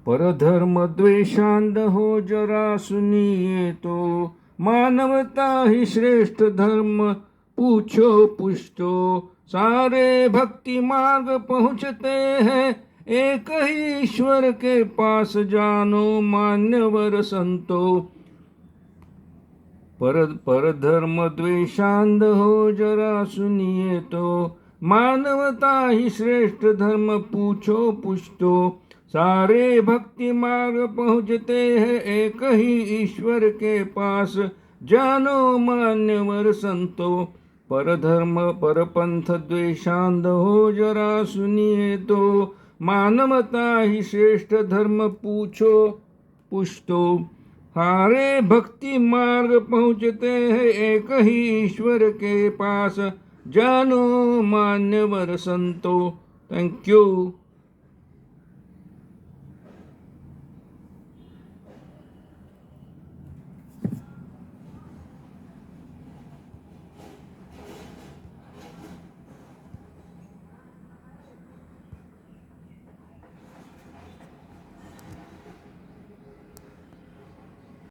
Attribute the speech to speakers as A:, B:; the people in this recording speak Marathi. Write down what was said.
A: परधर्म द्वेषांध हो जरा सुनिए तो, मानवता ही श्रेष्ठ धर्म पूछो पुछतो। सारे भक्ति मार्ग पहुँचते हैं एक ही ईश्वर के पास, जानो मान्यवर संतो। परधर्म द्वेषांध हो जरा सुनिए तो, मानवता ही श्रेष्ठ धर्म पूछो पुछतो। सारे भक्ति मार्ग पहुँचते हैं एक ही ईश्वर के पास, जानो मान्यवर संतो। परधर्म परपंथ द्वेषांध हो जरा सुनिए तो, मानवता ही श्रेष्ठ धर्म पूछो पुछतो। सारे भक्ति मार्ग पहुँचते हैं एक ही ईश्वर के पास, जानो मान्यवर संतो। Thank you.